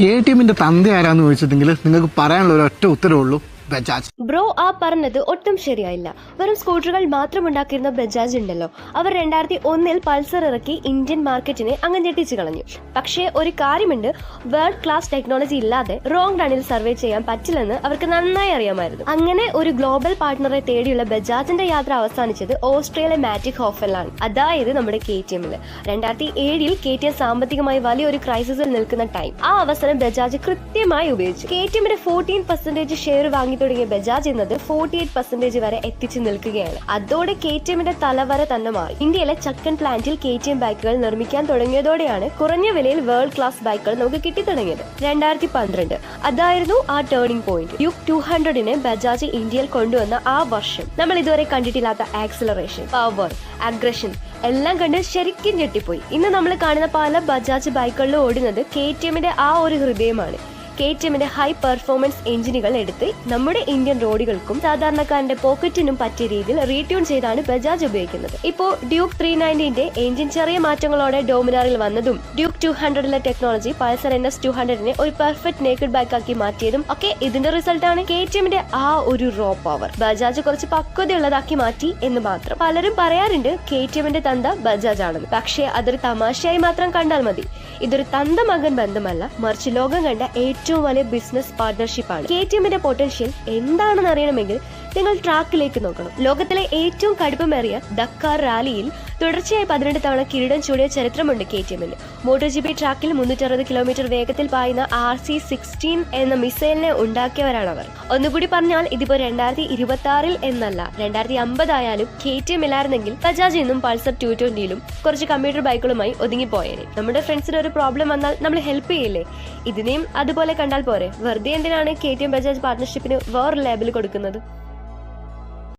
KTMന്റെ തന്ത ആരാന്ന് ചോദിച്ചിട്ടെങ്കിൽ നിങ്ങൾക്ക് പറയാനുള്ള ഒരു ഒറ്റ ഉത്തരവുള്ളൂ, ബജാജ്. ബ്രോ ആ പറഞ്ഞത് ഒട്ടും ശരിയായില്ല. വെറും സ്കൂട്ടറുകൾ മാത്രം ഉണ്ടാക്കിയിരുന്ന ബജാജ് ഉണ്ടല്ലോ, അവർ 2001 പൾസർ ഇറക്കി ഇന്ത്യൻ മാർക്കറ്റിനെ അങ്ങ് ഞെട്ടിച്ചു കളഞ്ഞു. പക്ഷേ ഒരു കാര്യമുണ്ട്, വേൾഡ് ക്ലാസ് ടെക്നോളജി ഇല്ലാതെ റോങ് റണ്ണിൽ സർവേ ചെയ്യാൻ പറ്റില്ലെന്ന് അവർക്ക് നന്നായി അറിയാമായിരുന്നു. അങ്ങനെ ഒരു ഗ്ലോബൽ പാർട്ട്ണറെ തേടിയുള്ള ബജാജിന്റെ യാത്ര അവസാനിച്ചത് ഓസ്ട്രേലിയ മാറ്റിക് ഹോഫലിലാണ്, അതായത് നമ്മുടെ KTM. 2007 KTM സാമ്പത്തികമായി വലിയൊരു ക്രൈസിസിൽ നിൽക്കുന്ന ടൈം. ആ അവസരം ബജാജ് കൃത്യമായി ഉപയോഗിച്ചു. KTMന്റെ 14% ഷെയർ വാങ്ങി തുടങ്ങിയ ബജാജ് എന്നത് 48% വരെ എത്തിച്ചു നിൽക്കുകയാണ്. അതോടെ KTMന്റെ തലവര തന്നെ മാറി. ഇന്ത്യയിലെ ചക്കൻ പ്ലാന്റിൽ KTM ബൈക്കുകൾ നിർമ്മിക്കാൻ തുടങ്ങിയതോടെയാണ് കുറഞ്ഞ വിലയിൽ വേൾഡ് ക്ലാസ് ബൈക്കുകൾ നമുക്ക് കിട്ടി തുടങ്ങിയത്. 2012 അതായിരുന്നു ആ ടേണിംഗ് പോയിന്റ്. ഡ്യൂക്ക് 200നെ ബജാജ് ഇന്ത്യയിൽ കൊണ്ടുവന്ന ആ വർഷം നമ്മൾ ഇതുവരെ കണ്ടിട്ടില്ലാത്ത ആക്സിലറേഷൻ, പവർ, അഗ്രഷൻ എല്ലാം കണ്ട് ശരിക്കും ഞെട്ടിപ്പോയി. ഇന്ന് നമ്മൾ കാണുന്ന പല ബജാജ് ബൈക്കുകളിലും ഓടുന്നത് KTMന്റെ ആ ഒരു ഹൃദയമാണ്. KTMന്റെ ഹൈ പെർഫോമൻസ് എഞ്ചിനുകൾ എടുത്ത് നമ്മുടെ ഇന്ത്യൻ റോഡുകൾക്കും സാധാരണക്കാരന്റെ പോക്കറ്റിനും പറ്റിയ രീതിയിൽ റീട്യൂൺ ചെയ്താണ് ബജാജ് ഉപയോഗിക്കുന്നത്. ഇപ്പോൾ ഡ്യൂക്ക് 390ന്റെ എഞ്ചിൻ ചെറിയ മാറ്റങ്ങളോടെ ഡോമിനാറിൽ വന്നതും ഡ്യൂക്ക് 200ലെ ടെക്നോളജി പൾസർ NS 200നെ ഒരു പെർഫെക്റ്റ് നേക്കഡ് ബൈക്കാക്കി മാറ്റിയതും ഒക്കെ ഇതിന്റെ റിസൾട്ടാണ്. KTMന്റെ ആ ഒരു റോ പവർ ബജാജ് കുറച്ച് പക്വതയുള്ളതാക്കി മാറ്റി എന്ന് മാത്രം. പലരും പറയാറുണ്ട് KTMന്റെ തന്ത ബജാജ് ആണെന്ന്. പക്ഷേ അതൊരു തമാശയായി മാത്രം കണ്ടാൽ മതി. ഇതൊരു തന്ത മകൻ ബന്ധമല്ല, മറിച്ച് ലോകം കണ്ട ഏറ്റവും വലിയ ബിസിനസ് പാർട്ണർഷിപ്പാണ്. KTMന്റെ പൊട്ടൻഷ്യൽ എന്താണെന്ന് അറിയണമെങ്കിൽ നിങ്ങൾ ട്രാക്കിലേക്ക് നോക്കണം. ലോകത്തിലെ ഏറ്റവും കടുപ്പമേറിയ ഡക്കാർ റാലിയിൽ തുടർച്ചയായി 18 തവണ കിരീടം ചൂടിയ ചരിത്രമുണ്ട് KTMന്. MotoGP ട്രാക്കിൽ 360 കിലോമീറ്റർ വേഗത്തിൽ പായുന്ന RC16 എന്ന മിസൈലിനെ ഉണ്ടാക്കിയവരാണ് അവർ. ഒന്നുകൂടി പറഞ്ഞാൽ ഇതിപ്പോ 2026 എന്നല്ല, 2050 ആയാലും KTM ഇല്ലായിരുന്നെങ്കിൽ ബജാജ് ഇന്നും പൾസർ 220ലും കുറച്ച് കമ്പ്യൂട്ടർ ബൈക്കുകളുമായി ഒതുങ്ങിപ്പോയേനെ. നമ്മുടെ ഫ്രണ്ട്സിന് ഒരു പ്രോബ്ലം വന്നാൽ നമ്മൾ ഹെൽപ്പ് ചെയ്യില്ലേ? ഇതിനെയും അതുപോലെ കണ്ടാൽ പോരെ? വെറുതെ എന്തിനാണ് KTM ബജാജ് പാർട്ണർഷിപ്പിന് വേറെ ലേബിൾ കൊടുക്കുന്നത്?